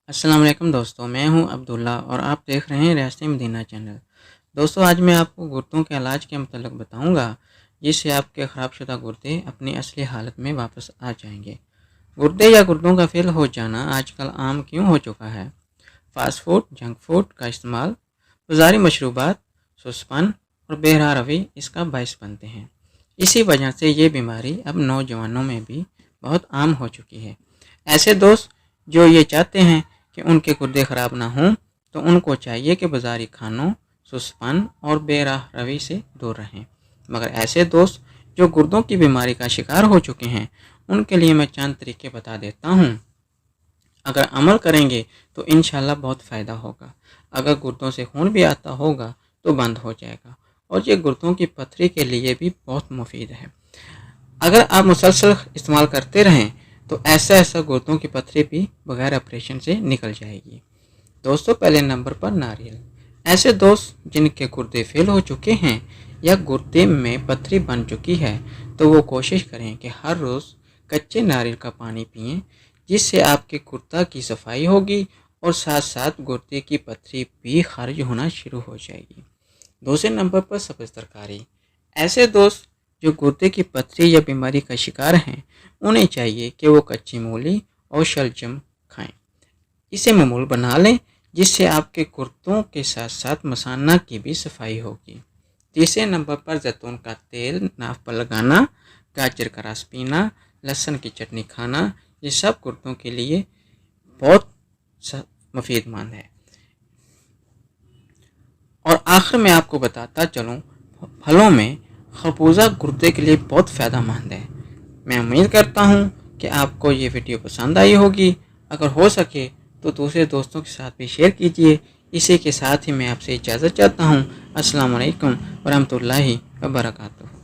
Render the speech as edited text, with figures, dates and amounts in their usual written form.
السلام علیکم دوستوں، میں ہوں عبداللہ اور آپ دیکھ رہے ہیں ریاست مدینہ چینل۔ دوستوں، آج میں آپ کو گردوں کے علاج کے متعلق بتاؤں گا جس سے آپ کے خراب شدہ گردے اپنی اصلی حالت میں واپس آ جائیں گے۔ گردے یا گردوں کا فیل ہو جانا آج کل عام کیوں ہو چکا ہے؟ فاسٹ فوڈ، جنک فوڈ کا استعمال، بازاری مشروبات، سستپن اور بے راہ روی اس کا باعث بنتے ہیں۔ اسی وجہ سے یہ بیماری اب نوجوانوں میں بھی بہت عام ہو چکی ہے۔ ایسے دوست جو یہ چاہتے ہیں کہ ان کے گردے خراب نہ ہوں تو ان کو چاہیے کہ بازاری کھانوں، سستپن اور بے راہ روی سے دور رہیں۔ مگر ایسے دوست جو گردوں کی بیماری کا شکار ہو چکے ہیں ان کے لیے میں چند طریقے بتا دیتا ہوں۔ اگر عمل کریں گے تو انشاءاللہ بہت فائدہ ہوگا۔ اگر گردوں سے خون بھی آتا ہوگا تو بند ہو جائے گا اور یہ گردوں کی پتھری کے لیے بھی بہت مفید ہے۔ اگر آپ مسلسل استعمال کرتے رہیں تو ایسا گردوں کی پتھری بھی بغیر آپریشن سے نکل جائے گی۔ دوستوں، پہلے نمبر پر ناریل۔ ایسے دوست جن کے گردے فیل ہو چکے ہیں یا گردے میں پتھری بن چکی ہے تو وہ کوشش کریں کہ ہر روز کچے ناریل کا پانی پئیں، جس سے آپ کے گردہ کی صفائی ہوگی اور ساتھ ساتھ گردے کی پتھری بھی خارج ہونا شروع ہو جائے گی۔ دوسرے نمبر پر سبز ترکاری۔ ایسے دوست جو گردے کی پتھری یا بیماری کا شکار ہیں انہیں چاہیے کہ وہ کچی مولی اور شلجم کھائیں۔ اسے معمول بنا لیں جس سے آپ کے گردوں کے ساتھ ساتھ مثانہ کی بھی صفائی ہوگی۔ تیسرے نمبر پر زیتون کا تیل ناف پر لگانا، گاجر کا رس پینا، لہسن کی چٹنی کھانا، یہ سب گردوں کے لیے بہت مفید مند ہے۔ اور آخر میں آپ کو بتاتا چلوں، پھلوں میں خربوزہ گردے کے لیے بہت فائدہ مند ہے۔ میں امید کرتا ہوں کہ آپ کو یہ ویڈیو پسند آئی ہوگی۔ اگر ہو سکے تو دوسرے دوستوں کے ساتھ بھی شیئر کیجیے۔ اسی کے ساتھ ہی میں آپ سے اجازت چاہتا ہوں۔ السلام علیکم ورحمۃ اللہ وبرکاتہ۔